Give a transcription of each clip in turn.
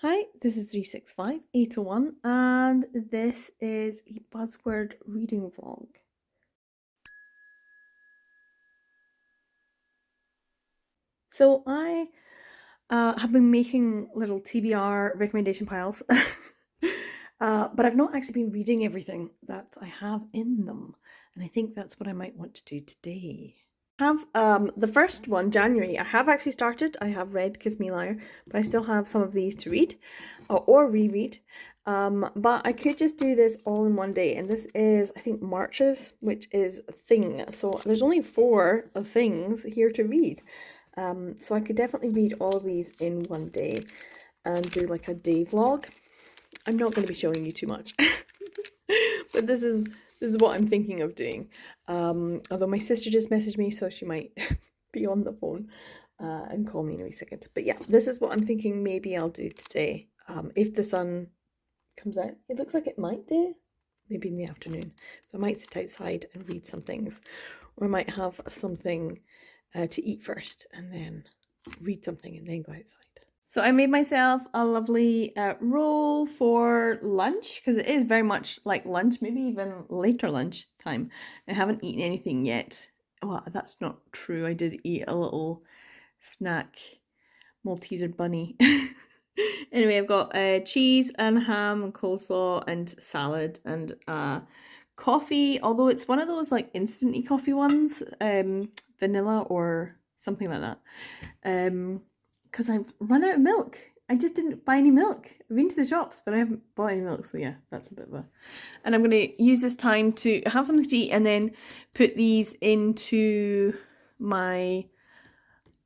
Hi, this is 365801 and this is a Buzzword reading vlog. So I have been making little TBR recommendation piles, but I've not actually been reading everything that I have in them, and I think that's what I might want to do today. I have the first one, January. I have actually started. I have read Kiss Me Liar, but I still have some of these to read or reread. But I could just do this all in one day, and this is, I think, March's, which is Thing. So there's only 4 things here to read. So I could definitely read all of these in one day and do like a day vlog. I'm not going to be showing you too much, but this is what I'm thinking of doing. Although my sister just messaged me, so she might be on the phone and call me in a wee second. But yeah, this is what I'm thinking maybe I'll do today. If the sun comes out, it looks like it might do, maybe in the afternoon. So I might sit outside and read some things, or I might have something to eat first and then read something and then go outside. So I made myself a lovely roll for lunch, because it is very much like lunch, maybe even later lunch time. I haven't eaten anything yet. Well, that's not true. I did eat a little snack Malteser bunny. Anyway, I've got cheese and ham and coleslaw and salad and coffee, although it's one of those like instant coffee ones, vanilla or something like that. Because I've run out of milk. I just didn't buy any milk. I've been to the shops, but I haven't bought any milk. So yeah, that's a bit of a... And I'm going to use this time to have something to eat and then put these into my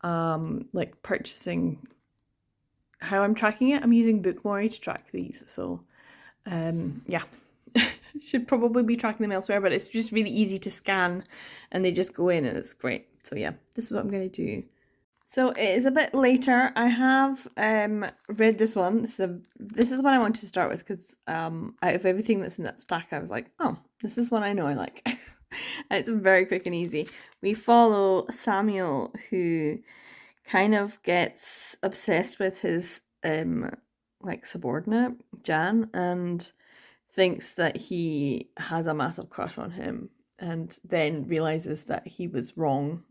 like purchasing, how I'm tracking it. I'm using Bookmori to track these. So yeah, should probably be tracking them elsewhere, but it's just really easy to scan and they just go in and it's great. So yeah, this is what I'm going to do. So it is a bit later. I have read this one. This is what I wanted to start with, because out of everything that's in that stack, I was like, oh, this is one I know I like. And it's very quick and easy. We follow Samuel, who kind of gets obsessed with his like subordinate, Jan, and thinks that he has a massive crush on him, and then realizes that he was wrong.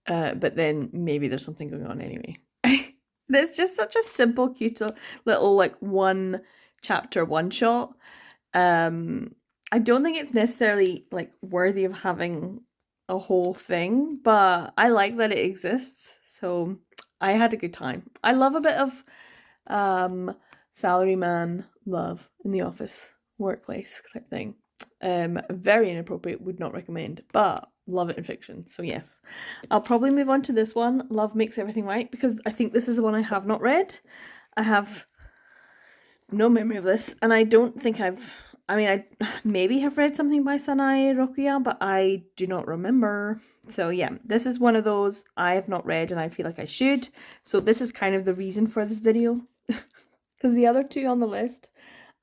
But then maybe there's something going on anyway. It's just such a simple, cute little like one chapter one shot. I don't think it's necessarily like worthy of having a whole thing, but I like that it exists. So I had a good time. I love a bit of salaryman love in the office, workplace type thing. Very inappropriate, would not recommend, but love it in fiction. So yes, I'll probably move on to this one, Love Makes Everything Right, because I think this is the one I have not read. I have no memory of this, and I don't think I maybe have read something by Sanae Rokuya, but I do not remember. So yeah, this is one of those I have not read and I feel like I should. So this is kind of the reason for this video, because the other 2 on the list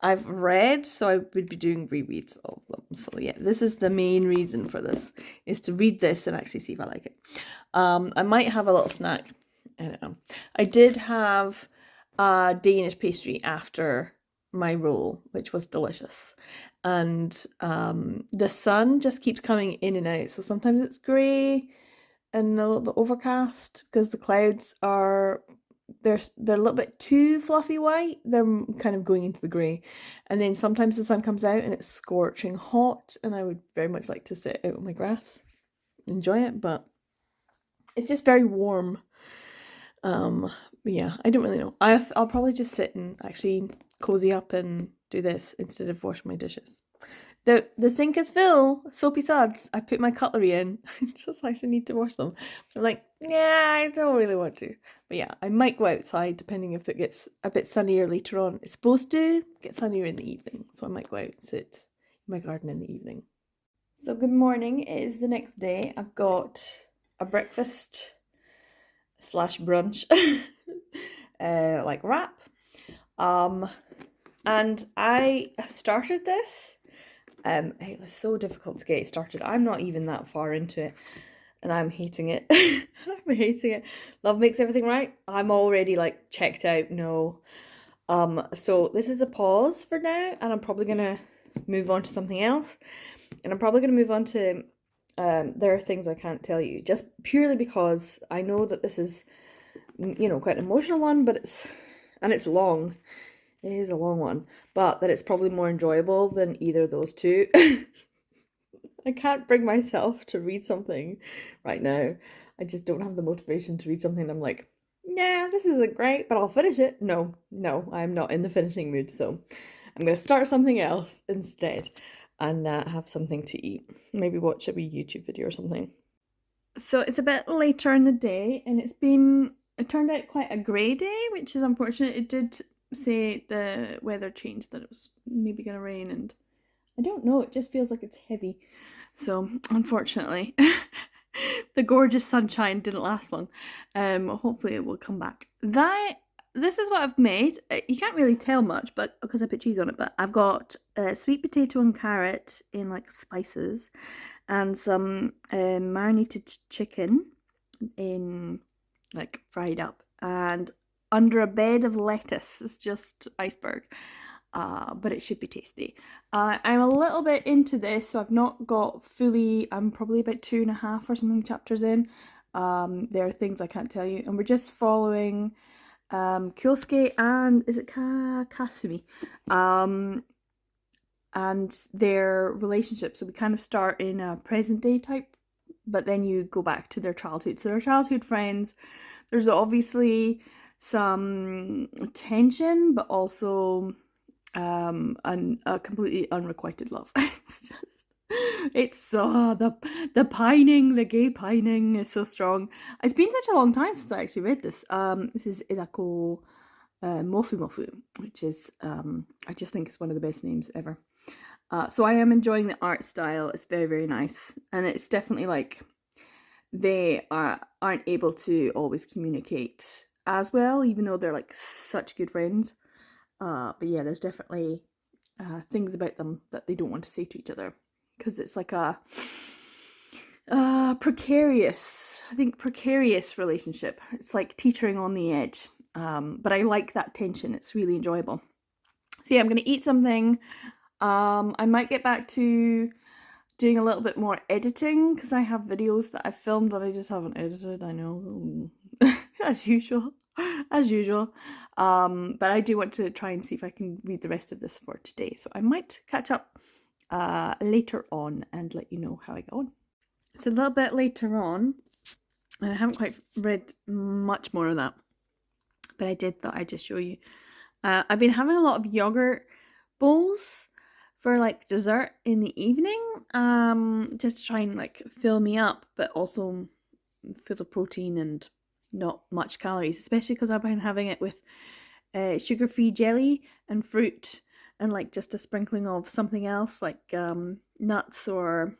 I've read, so I would be doing rereads of them. So yeah, this is the main reason for this, is to read this and actually see if I like it. I might have a little snack. I don't know. I did have a Danish pastry after my roll, which was delicious. And the sun just keeps coming in and out. So sometimes it's grey and a little bit overcast because the clouds are... they're a little bit too fluffy white. They're kind of going into the grey. And then sometimes the sun comes out and it's scorching hot, and I would very much like to sit out on my grass, enjoy it, but it's just very warm. Yeah, I don't really know. I'll probably just sit and actually cozy up and do this instead of washing my dishes. The sink is full, soapy suds. I put my cutlery in. Just actually need to wash them. I'm like, yeah, I don't really want to. But yeah, I might go outside depending if it gets a bit sunnier later on. It's supposed to get sunnier in the evening, so I might go out and sit in my garden in the evening. So good morning. It is the next day. I've got a breakfast / brunch like wrap. And I started this. It was so difficult to get started. I'm not even that far into it, and I'm hating it. I'm hating it. Love Makes Everything Right. I'm already like checked out. No, So this is a pause for now, and I'm probably gonna move on to something else. And I'm probably gonna move on to there are things I can't tell you, just purely because I know that this is, you know, quite an emotional one, but it's long. It is a long one, but that it's probably more enjoyable than either of those two. I can't bring myself to read something right now. I just don't have the motivation to read something. I'm like, nah, this isn't great, but I'll finish it. No, I'm not in the finishing mood, so I'm going to start something else instead and have something to eat. Maybe watch a wee YouTube video or something. So it's a bit later in the day, and it turned out quite a grey day, which is unfortunate. It did say the weather changed, that it was maybe going to rain, and I don't know, it just feels like it's heavy. So, unfortunately, the gorgeous sunshine didn't last long. Hopefully it will come back. This is what I've made. You can't really tell much, but because I put cheese on it, but I've got sweet potato and carrot in like spices, and some marinated chicken in like fried up, and under a bed of lettuce. It's just iceberg. But it should be tasty. I'm a little bit into this, so I've not got fully, I'm probably about 2.5 or something chapters in. There are things I can't tell you, and we're just following Kyosuke and, is it Kasumi? And their relationship. So we kind of start in a present day type, but then you go back to their childhood. So they're childhood friends. There's obviously some tension, but also a completely unrequited love. The pining, the gay pining is so strong. It's been such a long time since I actually read this. This is Irako Mofu Mofu, which is I just think it's one of the best names ever. So I am enjoying the art style. It's very, very nice, and it's definitely like they aren't able to always communicate as well, even though they're like such good friends. But yeah, there's definitely things about them that they don't want to say to each other, because it's like a precarious relationship. It's like teetering on the edge. But I like that tension. It's really enjoyable. So yeah, I'm gonna eat something. I might get back to doing a little bit more editing, because I have videos that I've filmed that I just haven't edited. I know, as usual. But I do want to try and see if I can read the rest of this for today. So I might catch up later on and let you know how I go on. It's a little bit later on, and I haven't quite read much more of that, but I did thought I'd just show you. I've been having a lot of yogurt bowls for like dessert in the evening, just to try and like fill me up, but also full of protein and not much calories, especially because I've been having it with sugar-free jelly and fruit, and like just a sprinkling of something else like nuts, or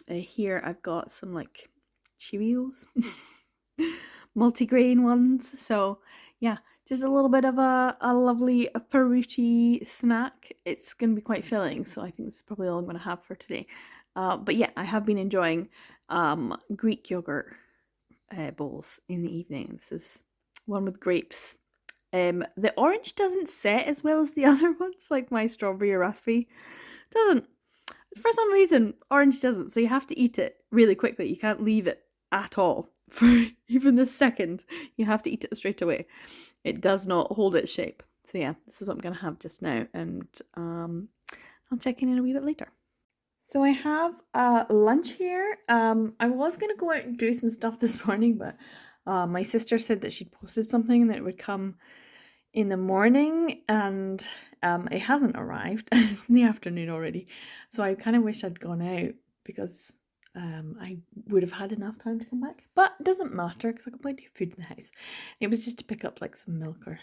here I've got some like Cheerios, multigrain ones. So yeah, just a little bit of a lovely fruity snack. It's going to be quite filling, so I think this is probably all I'm going to have for today. But yeah, I have been enjoying Greek yogurt bowls in the evening. This is one with grapes. The orange doesn't set as well as the other ones, like my strawberry or raspberry. Doesn't. For some reason, orange doesn't, so you have to eat it really quickly. You can't leave it at all for even the second. You have to eat it straight away. It does not hold its shape. So yeah, this is what I'm going to have just now, and I'll check in a wee bit later. So I have lunch here. I was going to go out and do some stuff this morning, but my sister said that she'd posted something and that it would come in the morning, and it hasn't arrived. It's in the afternoon already. So I kind of wish I'd gone out, because I would have had enough time to come back. But it doesn't matter, because I got plenty of food in the house. It was just to pick up like some milk or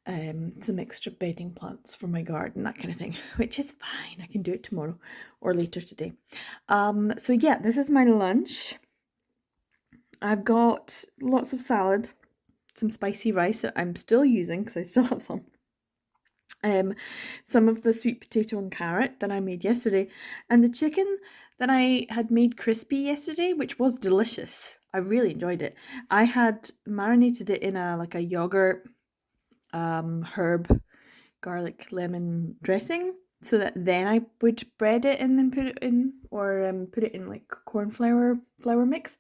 some extra bedding plants for my garden, that kind of thing, which is fine. I can do it tomorrow or later today. So yeah, this is my lunch. I've got lots of salad, some spicy rice that I'm still using because I still have some of the sweet potato and carrot that I made yesterday, and the chicken that I had made crispy yesterday, which was delicious. I really enjoyed it. I had marinated it in a yogurt herb garlic lemon dressing, so that then I would bread it and then put it in, or put it in like corn flour mix.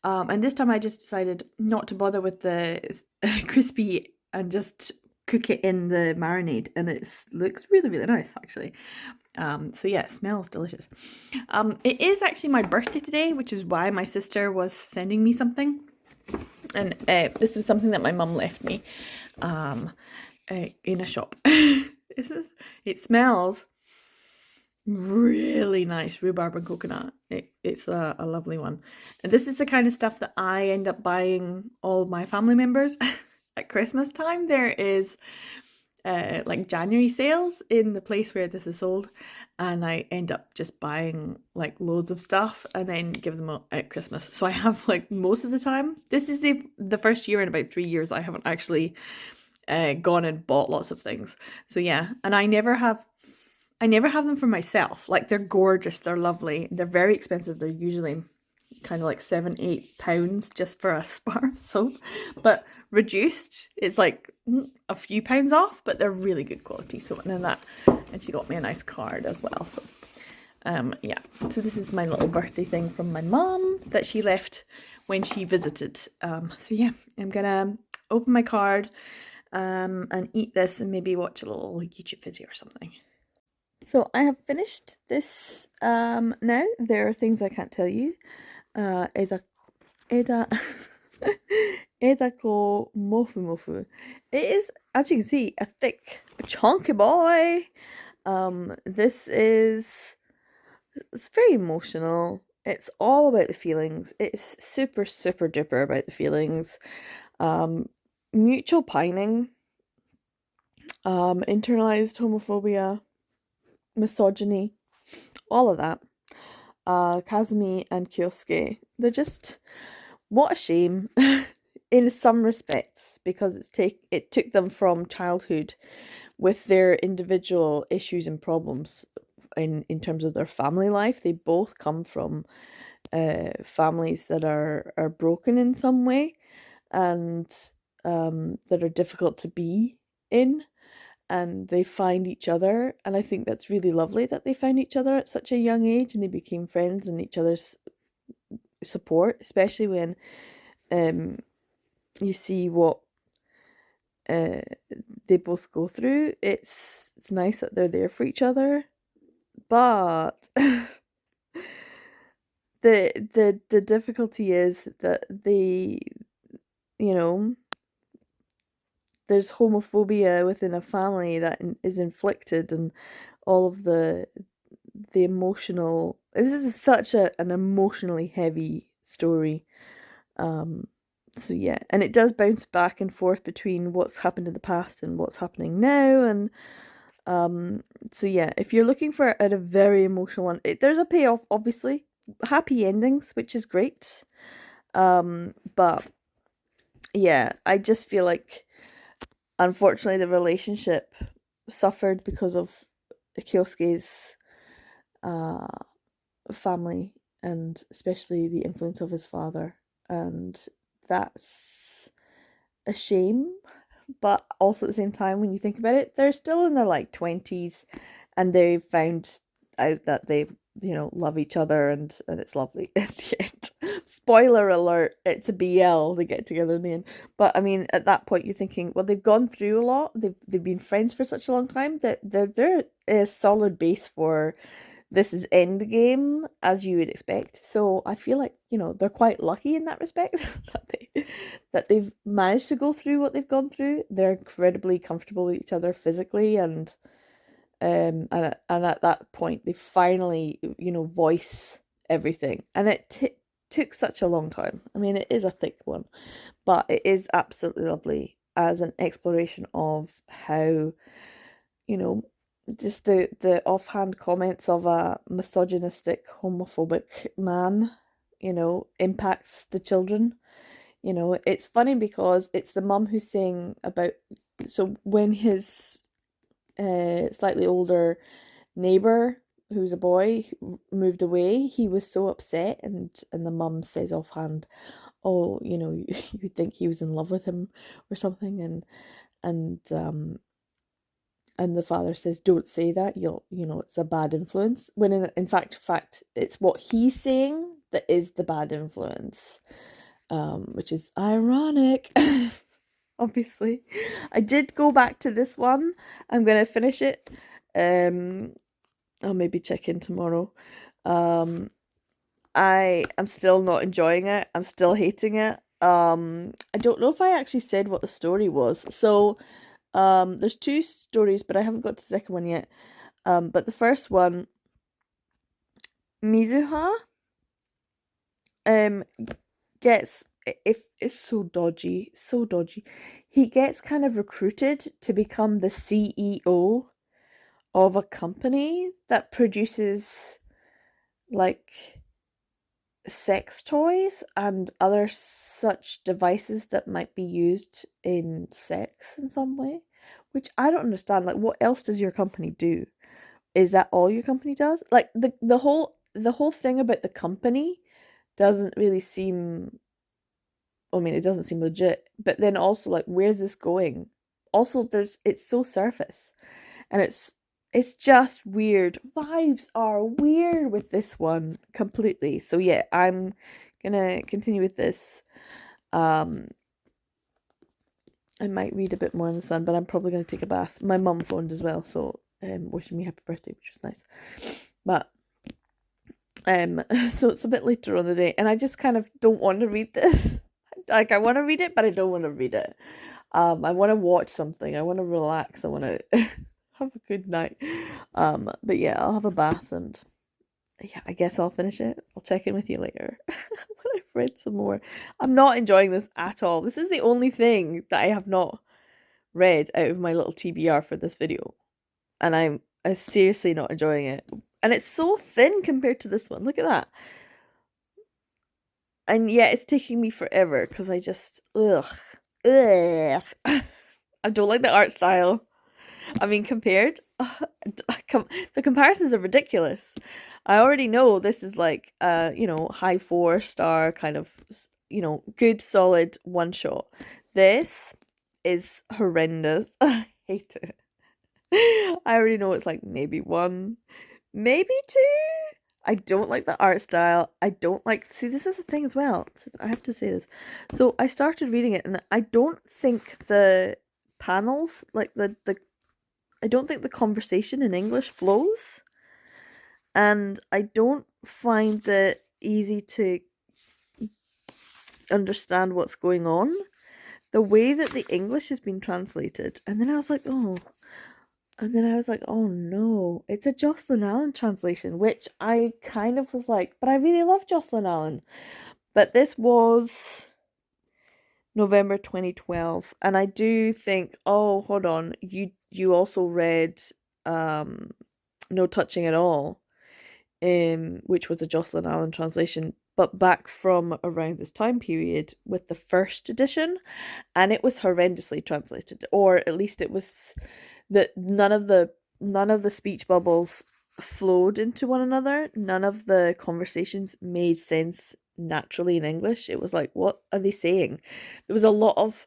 And this time I just decided not to bother with the crispy and just cook it in the marinade, and it looks really, really nice actually. So yeah, it smells delicious. It is actually my birthday today, which is why my sister was sending me something. And this was something that my mum left me in a shop. It smells really nice, rhubarb and coconut. It's a lovely one. And this is the kind of stuff that I end up buying all my family members at Christmas time. There is like January sales in the place where this is sold, and I end up just buying like loads of stuff and then give them out at Christmas. So I have like most of the time. This is the first year in about 3 years I haven't actually gone and bought lots of things. So yeah, and I never have them for myself. Like, they're gorgeous, they're lovely, they're very expensive. They're usually kind of like £7-8 just for a bar of soap, but reduced it's like a few pounds off, but they're really good quality. So and she got me a nice card as well. So yeah, so this is my little birthday thing from my mom that she left when she visited. So yeah, I'm gonna open my card and eat this and maybe watch a little YouTube video or something. So I have finished this now. There are things I can't tell you. Eda Edako mofu mofu. It is, as you can see, a thick, chunky boy. It's very emotional. It's all about the feelings. It's super, super duper about the feelings. Mutual pining, internalized homophobia, misogyny, all of that. Kazumi and Kyosuke, they're just, what a shame in some respects, because it took them from childhood with their individual issues and problems in terms of their family life. They both come from families that are broken in some way, and that are difficult to be in, and they find each other. And I think that's really lovely that they found each other at such a young age, and they became friends and each other's support, especially when you see what they both go through. It's nice that they're there for each other, but the difficulty is that there's homophobia within a family that is inflicted, and all of the emotional. This is such an emotionally heavy story. So yeah, and it does bounce back and forth between what's happened in the past and what's happening now, and so yeah, if you're looking for a very emotional one, there's a payoff, obviously, happy endings, which is great. But yeah, I just feel like, unfortunately, the relationship suffered because of Kyosuke's family, and especially the influence of his father, and that's a shame. But also at the same time, when you think about it, they're still in their like 20s, and they found out that they love each other, and it's lovely at the end. Spoiler alert, it's a BL, they get together in the end. But I mean, at that point you're thinking, well, they've gone through a lot, they've been friends for such a long time, that they're a solid base for this is end game, as you would expect. So I feel like, they're quite lucky in that respect that they've managed to go through what they've gone through. They're incredibly comfortable with each other physically, and at that point they finally voice everything, and it took such a long time. I mean, it is a thick one, but it is absolutely lovely as an exploration of how just the offhand comments of a misogynistic, homophobic man, impacts the children. It's funny because it's the mum who's saying about, so when his slightly older neighbour, who's a boy, moved away, he was so upset, and the mum says offhand, oh, you'd think he was in love with him or something, and and the father says, "Don't say that. It's a bad influence." When in fact, it's what he's saying that is the bad influence, which is ironic. Obviously, I did go back to this one. I'm gonna finish it. I'll maybe check in tomorrow. I am still not enjoying it. I'm still hating it. I don't know if I actually said what the story was. So, there's two stories, but I haven't got to the second one yet. But the first one, Mizuha, um, gets if it's so dodgy, so dodgy. He gets kind of recruited to become the CEO of a company that produces like sex toys and other such devices that might be used in sex in some way, which I don't understand. Like, what else does your company do? Is that all your company does? Like the whole thing about the company doesn't really seem, I mean, it doesn't seem legit, but then also like where's this going? Also, it's so surface and it's just weird. Vibes are weird with this one completely. So yeah, I'm gonna continue with this. Um I might read a bit more in the sun, but I'm probably gonna take a bath. My mum phoned as well, so wishing me happy birthday, which was nice. But so it's a bit later on the day, and I just kind of don't want to read this. Like, I want to read it, but I don't want to read it. I want to watch something. I want to relax. I want to have a good night. But yeah, I'll have a bath and yeah, I guess I'll finish it. I'll check in with you later when I've read some more. I'm not enjoying this at all. This is the only thing that I have not read out of my little TBR for this video, and I'm seriously not enjoying it. And it's so thin compared to this one. Look at that. And yet it's taking me forever because I just ugh. I don't like the art style. I mean, compared, the comparisons are ridiculous. I already know this is like high 4-star kind of good solid one shot. This is horrendous. I hate it. I already know it's like maybe 1, maybe 2. I don't like the art style. I don't like. See, this is the thing as well. I have to say this. So I started reading it, and I don't think the panels, like I don't think the conversation in English flows, and I don't find it easy to understand what's going on. The way that the English has been translated, and then I was like, oh, and then I was like, oh no, it's a Jocelyn Allen translation, which I kind of was like, but I really love Jocelyn Allen. But this was November 2012, and I do think, oh, hold on, you also read No Touching at All, which was a Jocelyn Allen translation, but back from around this time period with the first edition, and it was horrendously translated, or at least it was that none of the speech bubbles flowed into one another. None of the conversations made sense naturally in English. It was like, what are they saying? There was a lot of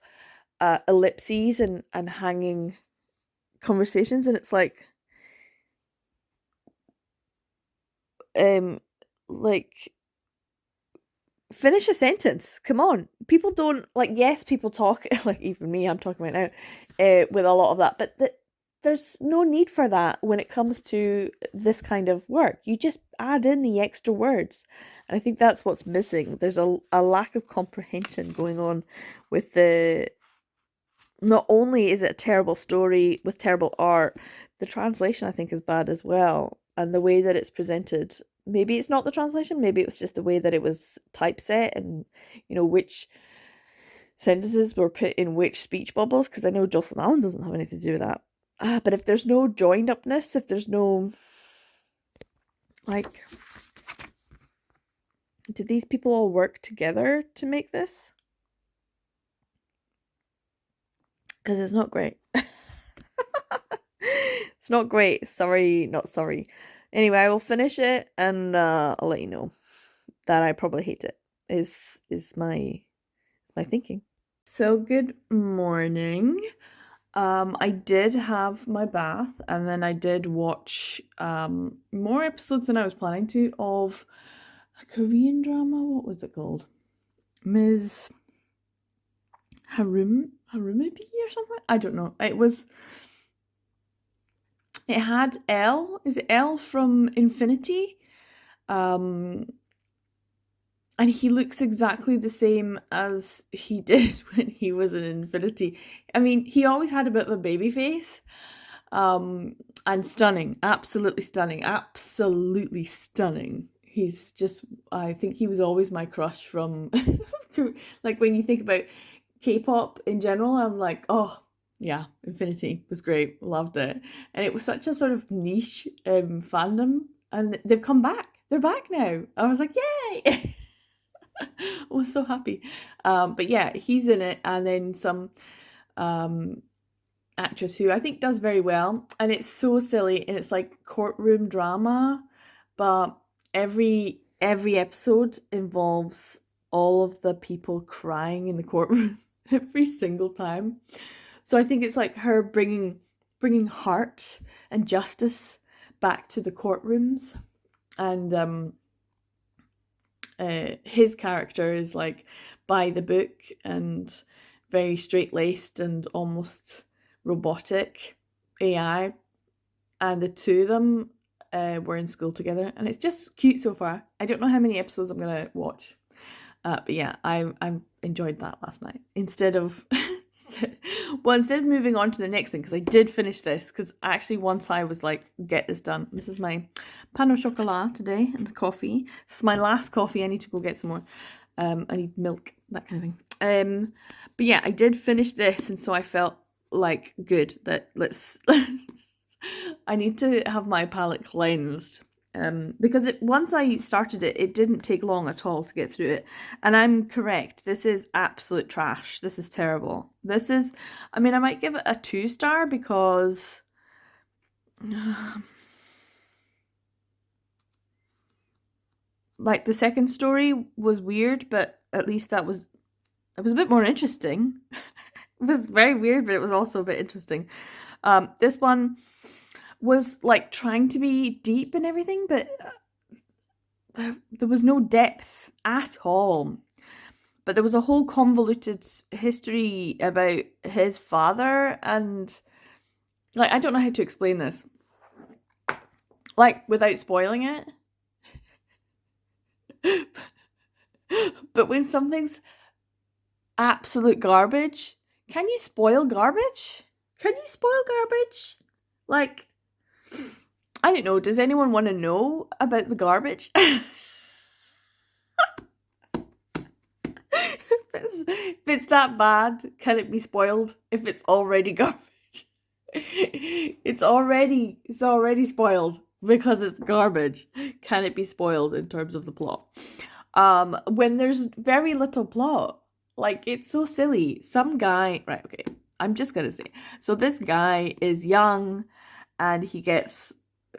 ellipses and hanging conversations, and it's like finish a sentence. Come on. People don't like, yes, people talk like even me, I'm talking right now, with a lot of that, but there's no need for that when it comes to this kind of work. You just add in the extra words. And I think that's what's missing. There's a lack of comprehension going on with the. Not only is it a terrible story with terrible art, the translation I think is bad as well. And the way that it's presented, maybe it's not the translation, maybe it was just the way that it was typeset and, which sentences were put in which speech bubbles, because I know Jocelyn Allen doesn't have anything to do with that. But if there's no joined upness, if there's no, like, did these people all work together to make this? Because it's not great. It's not great. Sorry, not sorry. Anyway, I will finish it and I'll let you know that I probably hate it. Is my thinking. So good morning. I did have my bath, and then I did watch more episodes than I was planning to of a Korean drama. What was it called? Ms. Harumibi or something? I don't know. It had L. Is it L from Infinity? Um and he looks exactly the same as he did when he was in Infinity. I mean, he always had a bit of a baby face. And stunning, absolutely stunning, absolutely stunning. He's just, I think he was always my crush from, like when you think about K-pop in general, I'm like, oh, yeah, Infinity was great, loved it. And it was such a sort of niche fandom, and they've come back. They're back now. I was like, yay! I was so happy. But yeah, he's in it, and then some um actress who I think does very well, and it's so silly, and it's like courtroom drama, but every episode involves all of the people crying in the courtroom every single time. So I think it's like her bringing heart and justice back to the courtrooms, and his character is like by the book and very straight laced and almost robotic AI, and the two of them were in school together, and it's just cute so far. I don't know how many episodes I'm gonna watch, but yeah, I enjoyed that last night instead of instead of moving on to the next thing, because I did finish this, because actually once I was like, get this done. This is my pain au chocolat today and coffee. This is my last coffee. I need to go get some more. I need milk, that kind of thing. But yeah, I did finish this, and so I felt like good that let's I need to have my palate cleansed. Because once I started it, it didn't take long at all to get through it. And I'm correct. This is absolute trash. This is terrible. I mean, I might give it a 2-star because like the second story was weird, but at least it was a bit more interesting. It was very weird, but it was also a bit interesting. This one was like trying to be deep and everything, but there was no depth at all. But there was a whole convoluted history about his father, and like I don't know how to explain this, like without spoiling it. But when something's absolute garbage, can you spoil garbage? Can you spoil garbage? Like, I don't know. Does anyone want to know about the garbage? If it's that bad, can it be spoiled if it's already garbage? It's already spoiled because it's garbage. Can it be spoiled in terms of the plot? When there's very little plot, like it's so silly. Some guy, right, okay, I'm just gonna say. So this guy is young, and he gets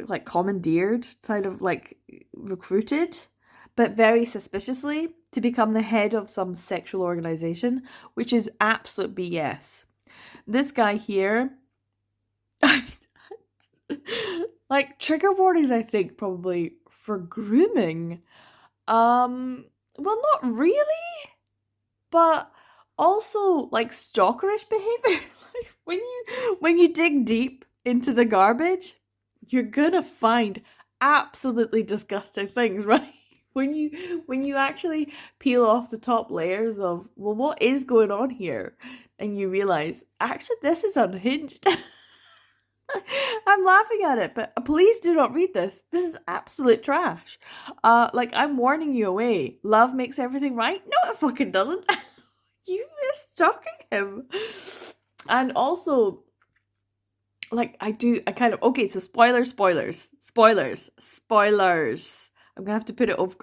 like commandeered, kind of like recruited, but very suspiciously, to become the head of some sexual organization, which is absolute BS. This guy here, like trigger warnings, I think probably for grooming. Well, not really, but also like stalkerish behavior. Like when you dig deep into the garbage, you're gonna find absolutely disgusting things, right? When you actually peel off the top layers of, well, what is going on here, and you realize actually this is unhinged. I'm laughing at it, but please do not read this. This is absolute trash. Like I'm warning you away. Love makes everything right. No, it fucking doesn't. You are stalking him. And also, like I kind of, okay, so spoilers. I'm gonna have to put it over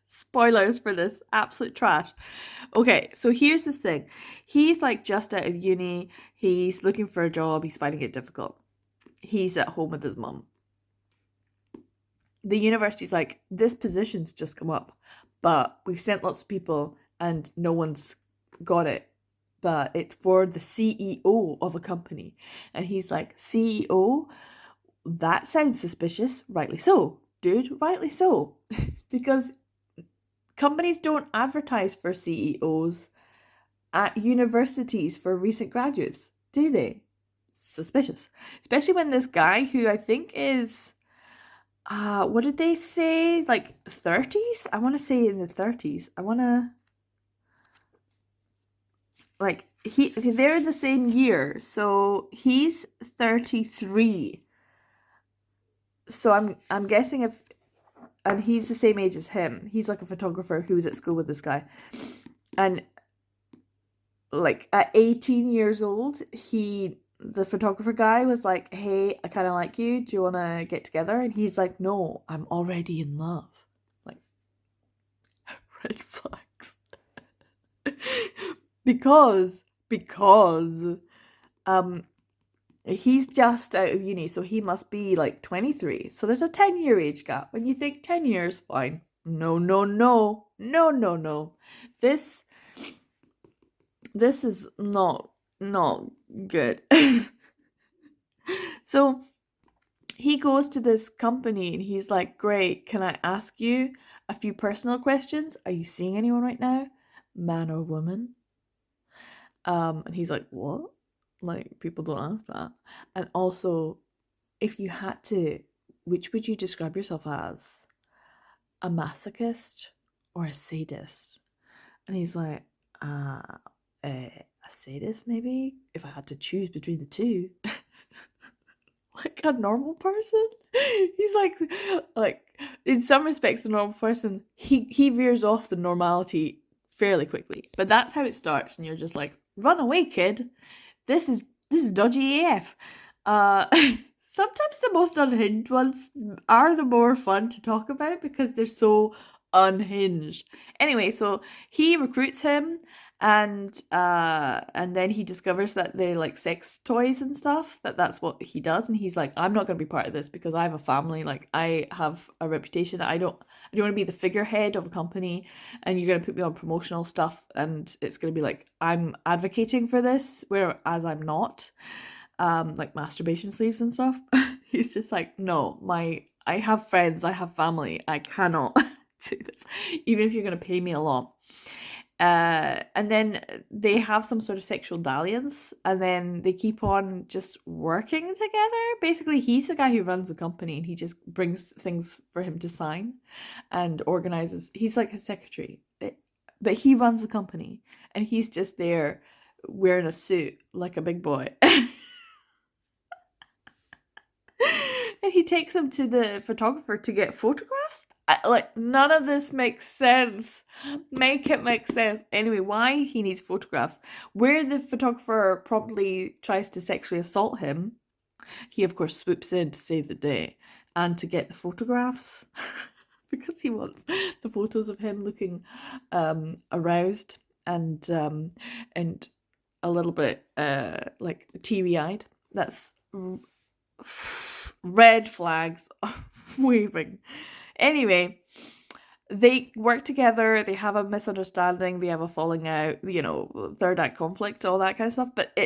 spoilers for this absolute trash. Okay, so here's the thing. He's like just out of uni, he's looking for a job, he's finding it difficult. He's at home with his mum. The university's like, this position's just come up, but we've sent lots of people and no one's got it. but it's for the CEO of a company. And he's like, CEO? That sounds suspicious. Rightly so, dude, rightly so. Because companies don't advertise for CEOs at universities for recent graduates, do they? Suspicious. Especially when this guy, who I think is, what did they say? Like 30s? I want to say in the 30s. They're the same year. So he's 33. So I'm guessing and he's the same age as him. He's like a photographer who was at school with this guy. And like at 18 years old, the photographer guy was like, hey, I kind of like you. Do you want to get together? And he's like, no, I'm already in love. Like, red flags. because he's just out of uni, so he must be like 23. So there's a 10-year age gap. And you think 10 years, fine. No. This is not good. So he goes to this company and he's like, great, can I ask you a few personal questions? Are you seeing anyone right now? Man or woman? And he's like, what? Like, people don't ask that. And also, if you had to, which would you describe yourself as? A masochist or a sadist? And he's like, a sadist, maybe? If I had to choose between the two. Like a normal person? He's like in some respects a normal person. He veers off the normality fairly quickly. But that's how it starts, and you're just like, run away, kid. This is dodgy AF. Sometimes the most unhinged ones are the more fun to talk about because they're so unhinged. Anyway, so he recruits him, and then he discovers that they're like sex toys and stuff. That's what he does, and he's like, I'm not going to be part of this because I have a family. Like, I have a reputation. I don't want to be the figurehead of a company, and you're going to put me on promotional stuff, and it's going to be like I'm advocating for this, whereas I'm not. Like masturbation sleeves and stuff. He's just like, no, I have friends, I have family, I cannot do this, even if you're going to pay me a lot. And then they have some sort of sexual dalliance, and then they keep on just working together. Basically, he's the guy who runs the company, and he just brings things for him to sign and organizes. He's like his secretary, but he runs the company, and he's just there wearing a suit like a big boy. And he takes him to the photographer to get photographs. Like, none of this makes sense. Make it make sense. Anyway, why he needs photographs. Where the photographer promptly tries to sexually assault him, he of course swoops in to save the day and to get the photographs. Because he wants the photos of him looking aroused and a little bit like teary-eyed. That's red flags waving. Anyway, they work together, they have a misunderstanding, they have a falling out, third act conflict, all that kind of stuff, but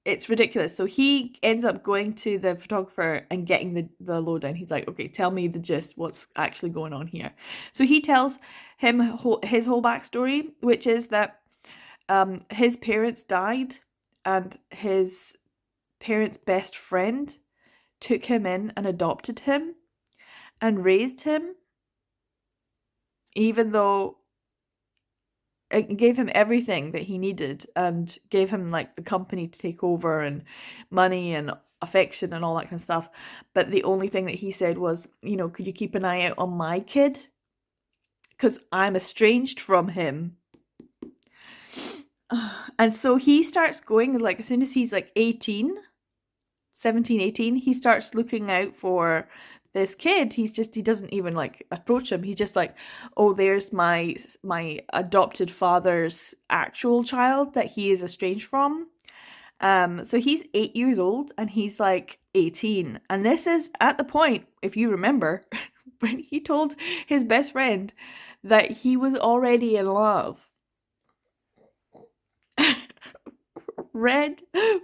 it's ridiculous. So he ends up going to the photographer and getting the lowdown. He's like, okay, tell me the gist, what's actually going on here. So he tells him his whole backstory, which is that his parents died, and his parents' best friend took him in and adopted him and raised him, even though it gave him everything that he needed and gave him like the company to take over and money and affection and all that kind of stuff. But the only thing that he said was, could you keep an eye out on my kid? Because I'm estranged from him. And so he starts going, like, as soon as he's like 17, 18, he starts looking out for this kid. He doesn't even like approach him. He's just like, oh, there's my adopted father's actual child that he is estranged from. So he's 8 years old and he's like 18. And this is at the point, if you remember, when he told his best friend that he was already in love. red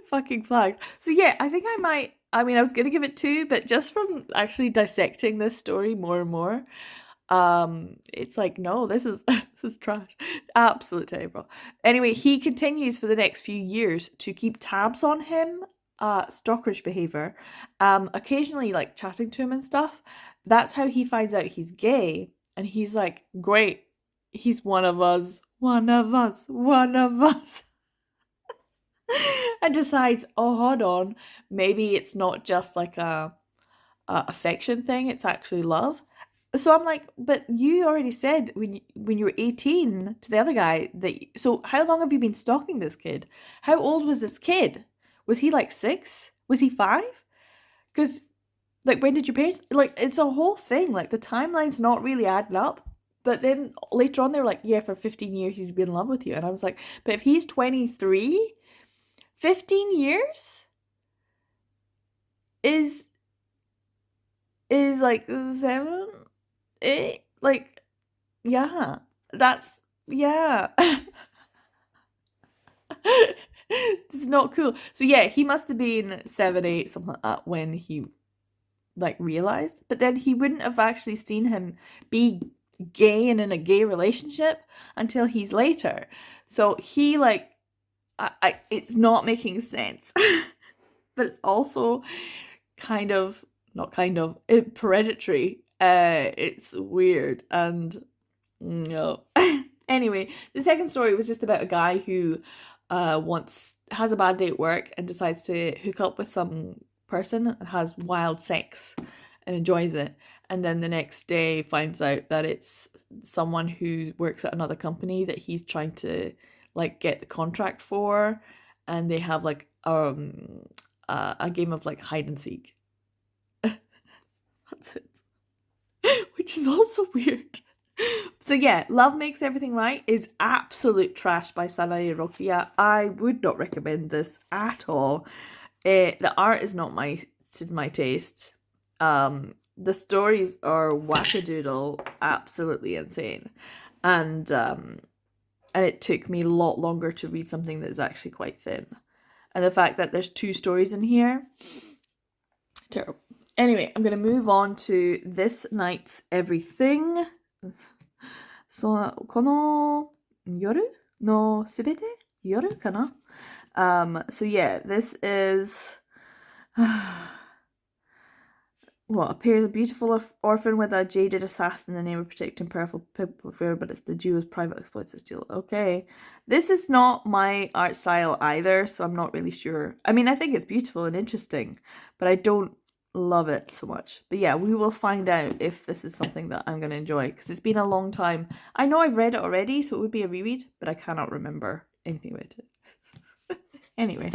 fucking flags. So yeah, I think I might. I mean, I was gonna give it 2, but just from actually dissecting this story more and more, it's like, no, this is this is trash. Absolute terrible. Anyway, he continues for the next few years to keep tabs on him, stalkerish behavior, occasionally like chatting to him and stuff. That's how he finds out he's gay, and he's like, great, he's one of us, one of us, one of us. And decides, oh, hold on, maybe it's not just like a affection thing, it's actually love. So I'm like, but you already said when you were 18 to the other guy that, so how long have you been stalking this kid? How old was this kid? Was he like 6? Was he 5? Because like, when did your parents, like, it's a whole thing, like the timeline's not really adding up. But then later on they're like, yeah, for 15 years he's been in love with you. And I was like, but if he's 23, 15 years is like 7, 8, like, yeah, that's, yeah. It's not cool. So yeah, he must have been 7, 8, something like that when he like realized, but then he wouldn't have actually seen him be gay and in a gay relationship until he's later. So he like, it's not making sense. But it's also kind of, not kind of, hereditary. It's weird and no. Anyway, the second story was just about a guy who once has a bad day at work and decides to hook up with some person and has wild sex and enjoys it, and then the next day finds out that it's someone who works at another company that he's trying to like get the contract for, and they have like a game of like hide and seek. That's it. Which is also weird. So yeah, Love Makes Everything Right is absolute trash by Sanae Rokia. I would not recommend this at all. The art is not to my taste. The stories are wackadoodle, absolutely insane. And it took me a lot longer to read something that is actually quite thin. And the fact that there's 2 stories in here, terrible. Anyway, I'm going to move on to this night's everything. So, この夜のすべて夜かな? So yeah, this is what appears a beautiful orphan with a jaded assassin in the name of protecting powerful people fear, but it's the Jew's private exploitative deal. Okay, this is not my art style either, so I'm not really sure. I mean, I think it's beautiful and interesting, but I don't love it so much. But yeah, we will find out if this is something that I'm going to enjoy, because it's been a long time. I know I've read it already, so it would be a reread, but I cannot remember anything about it. Anyway,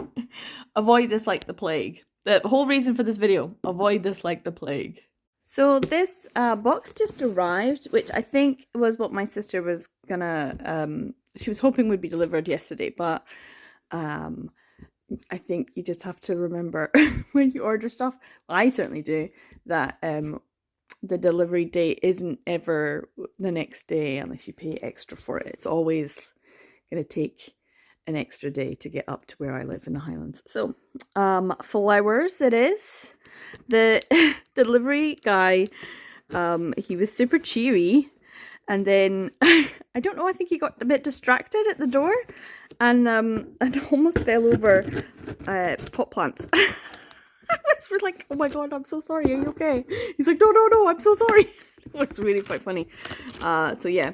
avoid this like the plague. The whole reason for this video, avoid this like the plague. So this box just arrived, which I think was what my sister was gonna, she was hoping would be delivered yesterday, but I think you just have to remember when you order stuff, well, I certainly do, that the delivery date isn't ever the next day unless you pay extra for it. It's always going to take an extra day to get up to where I live in the Highlands. So, flowers it is. The delivery guy, he was super cheery, and then I don't know, I think he got a bit distracted at the door and almost fell over pot plants. I was like, oh my god, I'm so sorry, are you okay? He's like, no, I'm so sorry. It was really quite funny. So yeah.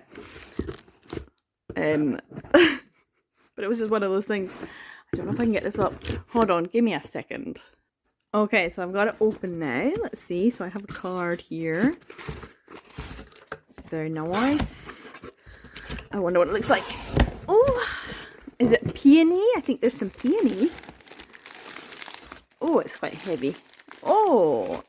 But it was just one of those things. I don't know if I can get this up. Hold on, give me a second. Okay, so I've got it open now. Let's see. So I have a card here. Very nice. I wonder what it looks like. Oh, is it peony? I think there's some peony. Oh, it's quite heavy. Oh,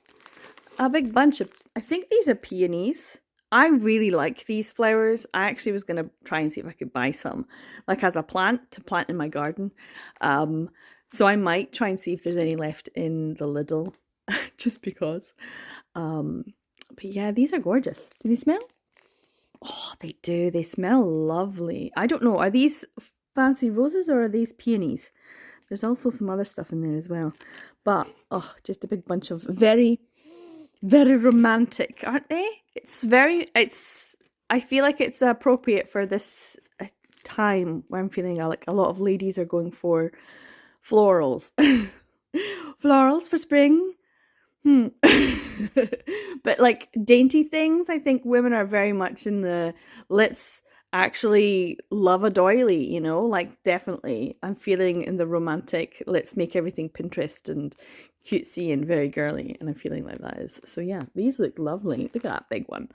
a big bunch of, I think these are peonies. I really like these flowers. I actually was going to try and see if I could buy some, like as a plant to plant in my garden. So I might try and see if there's any left in the Lidl, just because. But yeah, these are gorgeous. Do they smell? Oh, they do. They smell lovely. I don't know. Are these fancy roses or are these peonies? There's also some other stuff in there as well. But, oh, just a big bunch of very, very romantic, aren't they? I feel like it's appropriate for this time where I'm feeling like a lot of ladies are going for florals. Florals for spring. But like dainty things, I think women are very much in the let's actually love a doily, you know, like definitely. I'm feeling in the romantic, let's make everything Pinterest and cutesy and very girly, and I'm feeling like that is. So yeah, these look lovely. Look at that big one.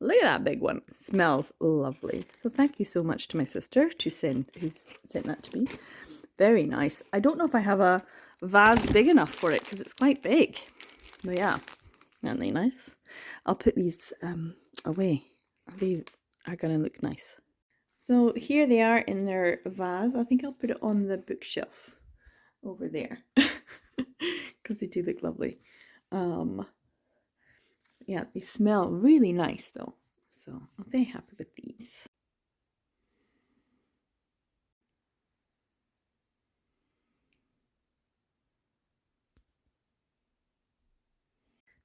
Look at that big one. Smells lovely. So thank you so much to my sister who's sent that to me. Very nice. I don't know if I have a vase big enough for it because it's quite big. But yeah, aren't they nice? I'll put these away. They are going to look nice. So here they are in their vase. I think I'll put it on the bookshelf over there because they do look lovely. Yeah, they smell really nice though. So I'm very happy with these.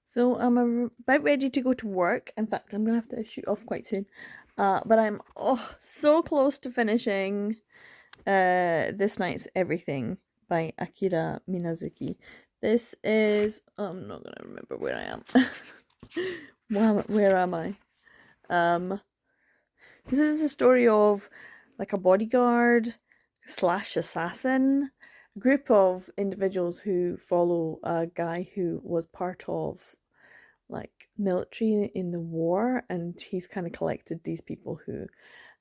So I'm about ready to go to work. In fact, I'm going to have to shoot off quite soon. But I'm so close to finishing This Night's Everything by Akira Minazuki. This is... I'm not going to remember where I am. Where am I? This is a story of like a bodyguard / assassin, a group of individuals who follow a guy who was part of like military in the war, and he's kind of collected these people who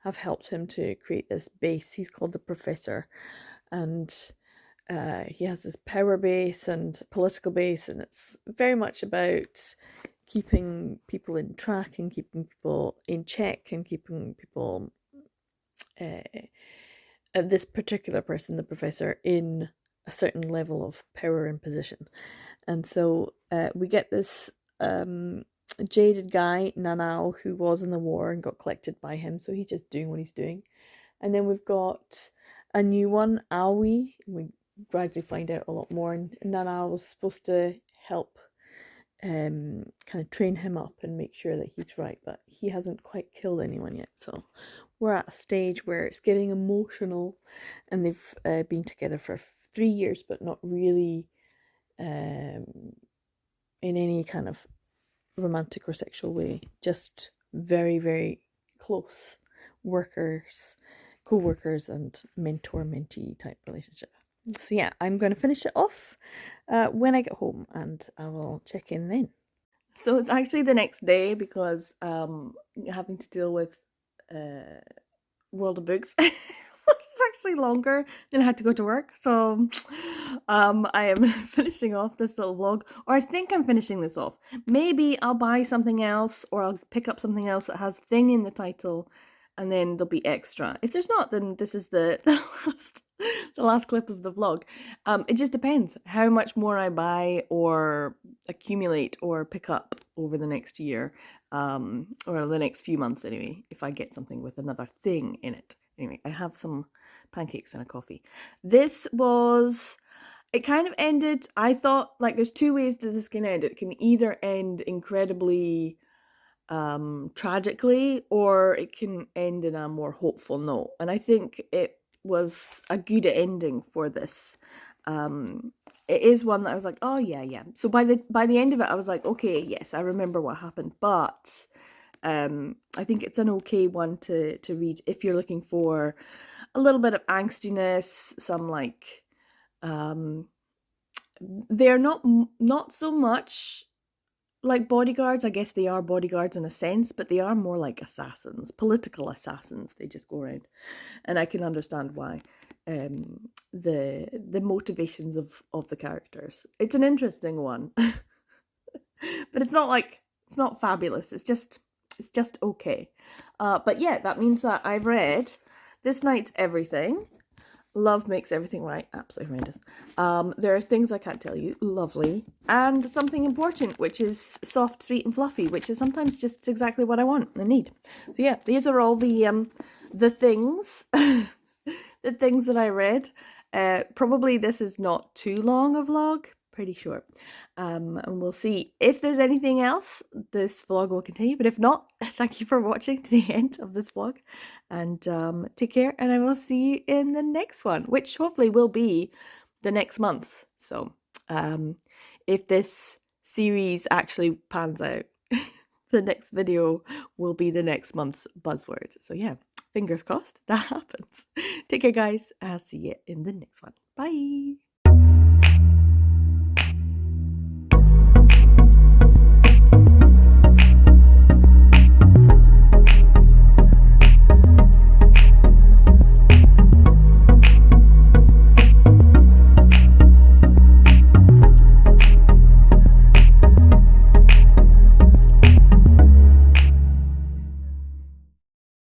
have helped him to create this base. He's called the Professor, and he has this power base and political base, and it's very much about keeping people in track and keeping people in check and keeping people this particular person, the Professor, in a certain level of power and position. And so we get this jaded guy, Nanao, who was in the war and got collected by him, so he's just doing what he's doing. And then we've got a new one, Aoi. We gradually find out a lot more, and Nanao was supposed to help kind of train him up and make sure that he's right, but he hasn't quite killed anyone yet. So we're at a stage where it's getting emotional, and they've been together for 3 years, but not really in any kind of romantic or sexual way, just very, very close co-workers and mentor-mentee type relationship. So yeah, I'm going to finish it off when I get home, and I will check in then. So it's actually the next day because having to deal with World of Books was actually longer than I had to go to work. So I am finishing off this little vlog, or I think I'm finishing this off. Maybe I'll buy something else, or I'll pick up something else that has thing in the title, and then there'll be extra. If there's not, then this is the last clip of the vlog. It just depends how much more I buy or accumulate or pick up over the next year, or the next few months anyway, if I get something with another thing in it. Anyway, I have some pancakes and a coffee. It kind of ended, I thought, like, there's two ways that this can end. It can either end incredibly tragically, or it can end in a more hopeful note. And I think it was a good ending for this. It is one that I was like, oh yeah. So by the end of it, I was like, okay, yes, I remember what happened. But I think it's an okay one to read if you're looking for a little bit of angstiness, some like they're not so much like bodyguards. I guess they are bodyguards in a sense, but they are more like assassins, political assassins. They just go around, and I can understand why. The motivations of the characters. It's an interesting one, but it's not fabulous. It's just okay. But yeah, that means that I've read This Night's Everything. Love Makes Everything Right. Absolutely horrendous. There are Things I Can't Tell You. Lovely. And Something Important, which is soft, sweet, and fluffy, which is sometimes just exactly what I want and need. So yeah, these are all the things, the things that I read. Probably this is not too long a vlog, pretty short. And we'll see if there's anything else. This vlog will continue, but if not, thank you for watching to the end of this vlog, and take care, and I will see you in the next one, which hopefully will be the next month's. So if this series actually pans out, the next video will be the next month's buzzword. So yeah, fingers crossed that happens. Take care, guys. I'll see you in the next one. Bye.